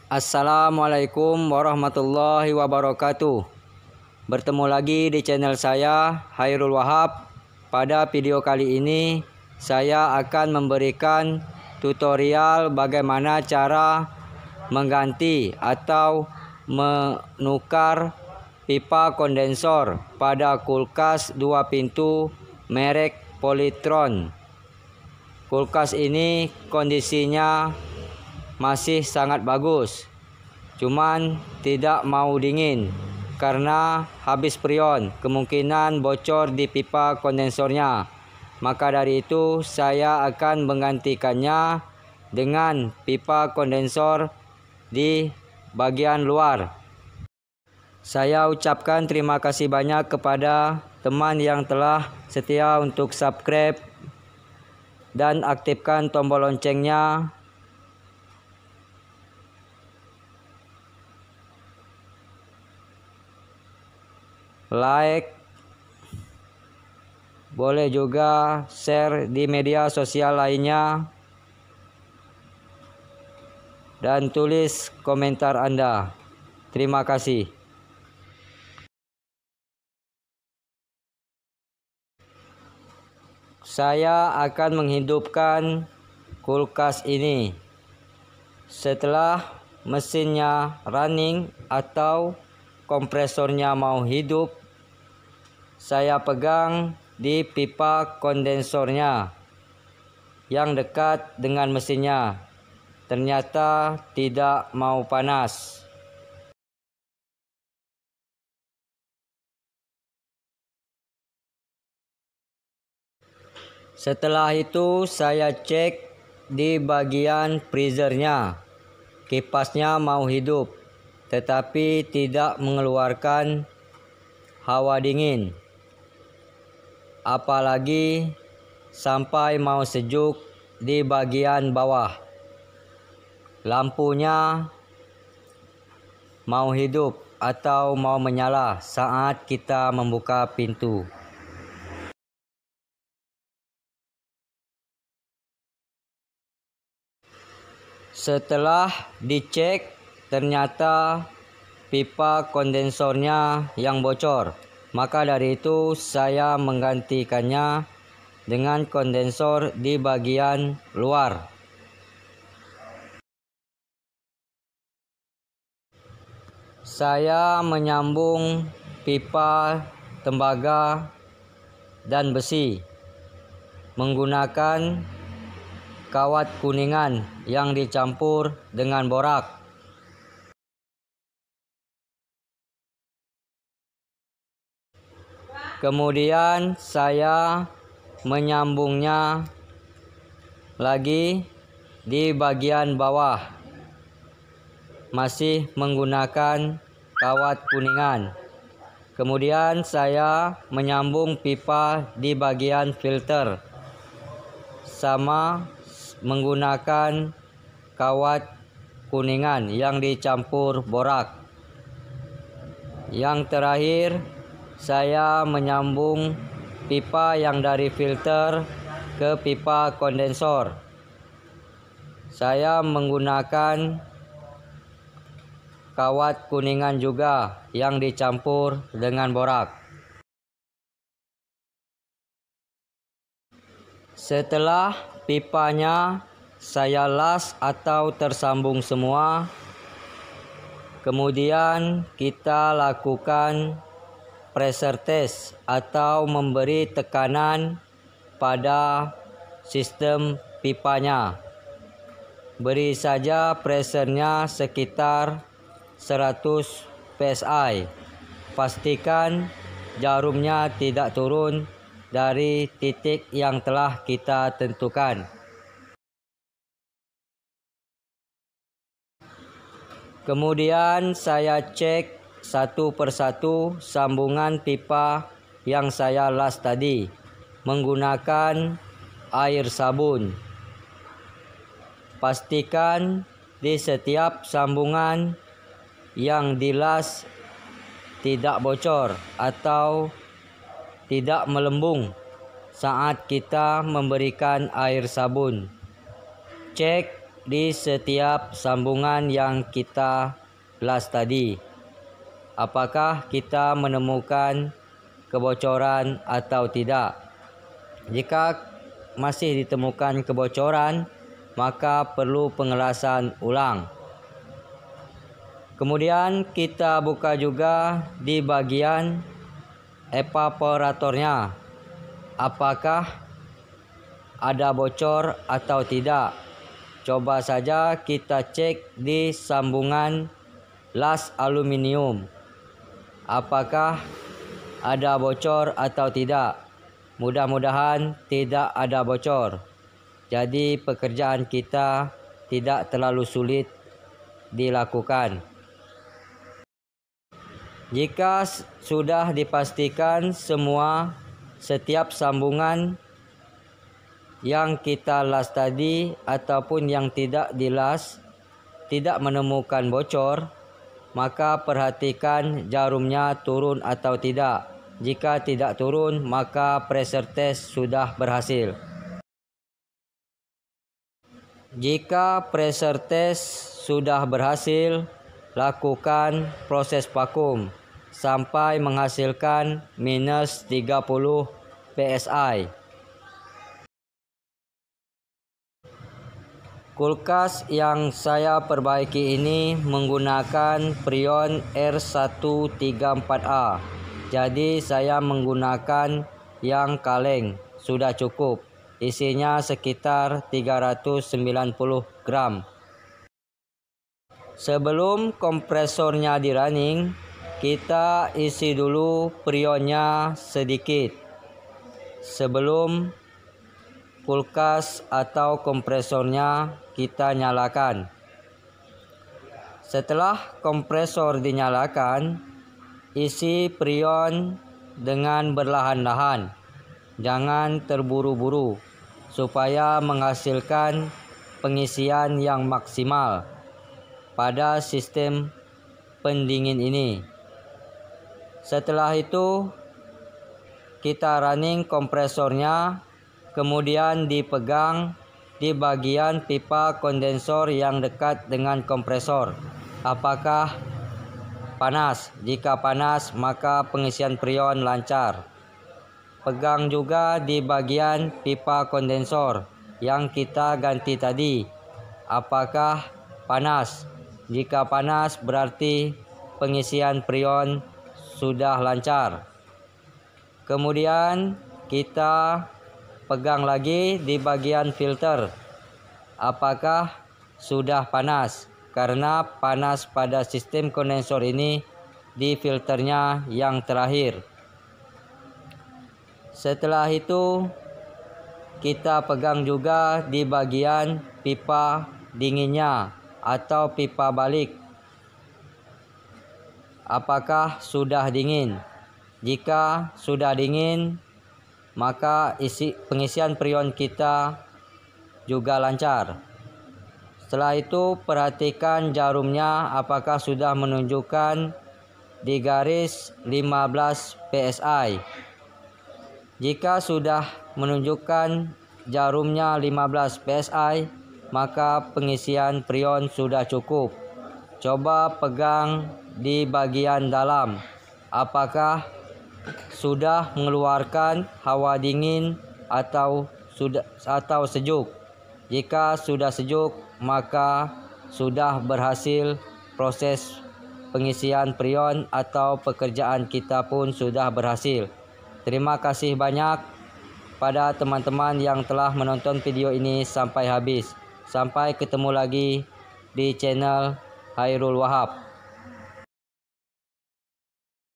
Assalamualaikum warahmatullahi wabarakatuh. Bertemu lagi di channel saya, Hairul Wahab. Pada video kali ini saya akan memberikan tutorial bagaimana cara mengganti atau menukar pipa kondensor pada kulkas 2 pintu merek Polytron. Kulkas ini kondisinya masih sangat bagus, cuman tidak mau dingin karena habis freon, kemungkinan bocor di pipa kondensornya. Maka dari itu saya akan menggantikannya dengan pipa kondensor di bagian luar. Saya ucapkan terima kasih banyak kepada teman yang telah setia untuk subscribe dan aktifkan tombol loncengnya. Like, boleh juga share di media sosial lainnya, dan tulis komentar Anda. Terima kasih. Saya akan menghidupkan kulkas ini setelah mesinnya running atau kompresornya mau hidup. Saya pegang di pipa kondensornya yang dekat dengan mesinnya. Ternyata tidak mau panas. Setelah itu saya cek di bagian freezernya. Kipasnya mau hidup, tetapi tidak mengeluarkan hawa dingin. Apalagi sampai mau sejuk di bagian bawah. Lampunya mau hidup atau mau menyala saat kita membuka pintu. Setelah dicek, ternyata pipa kondensornya yang bocor. Maka dari itu saya menggantikannya dengan kondensor di bagian luar. Saya menyambung pipa tembaga dan besi menggunakan kawat kuningan yang dicampur dengan borak. Kemudian saya menyambungnya lagi di bagian bawah, masih menggunakan kawat kuningan. Kemudian saya menyambung pipa di bagian filter, sama menggunakan kawat kuningan yang dicampur borak. Yang terakhir, saya menyambung pipa yang dari filter ke pipa kondensor. Saya menggunakan kawat kuningan juga yang dicampur dengan borak. Setelah pipanya saya las atau tersambung semua, kemudian kita lakukan pressure test atau memberi tekanan pada sistem pipanya. Beri saja pressure-nya sekitar 100 psi. Pastikan jarumnya tidak turun dari titik yang telah kita tentukan. Kemudian saya cek satu persatu sambungan pipa yang saya las tadi menggunakan air sabun. Pastikan di setiap sambungan yang dilas tidak bocor atau tidak melembung saat kita memberikan air sabun. Cek di setiap sambungan yang kita las tadi. Apakah kita menemukan kebocoran atau tidak? Jika masih ditemukan kebocoran, maka perlu pengelasan ulang. Kemudian kita buka juga di bagian evaporatornya. Apakah ada bocor atau tidak? Coba saja kita cek di sambungan las aluminium. Apakah ada bocor atau tidak? Mudah-mudahan tidak ada bocor. Jadi pekerjaan kita tidak terlalu sulit dilakukan. Jika sudah dipastikan setiap sambungan yang kita las tadi ataupun yang tidak dilas tidak menemukan bocor, maka perhatikan jarumnya turun atau tidak. Jika tidak turun, maka pressure test sudah berhasil. Jika pressure test sudah berhasil, lakukan proses vakum sampai menghasilkan minus 30 PSI. Kulkas yang saya perbaiki ini menggunakan Freon R134A. Jadi saya menggunakan yang kaleng, sudah cukup. Isinya sekitar 390 gram. Sebelum kompresornya di running, kita isi dulu freonnya sedikit sebelum kulkas atau kompresornya kita nyalakan. Setelah kompresor dinyalakan, isi freon dengan berlahan-lahan, jangan terburu-buru supaya menghasilkan pengisian yang maksimal pada sistem pendingin ini. Setelah itu kita running kompresornya, kemudian dipegang di bagian pipa kondensor yang dekat dengan kompresor. Apakah panas? Jika panas, maka pengisian freon lancar. Pegang juga di bagian pipa kondensor yang kita ganti tadi. Apakah panas? Jika panas, berarti pengisian freon sudah lancar. Kemudian kita pegang lagi di bagian filter. Apakah sudah panas? Karena panas pada sistem kondensor ini di filternya yang terakhir. Setelah itu kita pegang juga di bagian pipa dinginnya atau pipa balik. Apakah sudah dingin? Jika sudah dingin, maka pengisian freon kita juga lancar. Setelah itu perhatikan jarumnya apakah sudah menunjukkan di garis 15 PSI. Jika sudah menunjukkan jarumnya 15 PSI, maka pengisian freon sudah cukup. Coba pegang di bagian dalam. Apakah sudah mengeluarkan hawa dingin atau sejuk? Jika sudah sejuk, maka sudah berhasil proses pengisian freon atau pekerjaan kita pun sudah berhasil. Terima kasih banyak pada teman-teman yang telah menonton video ini sampai habis. Sampai ketemu lagi di channel Hairul Wahab.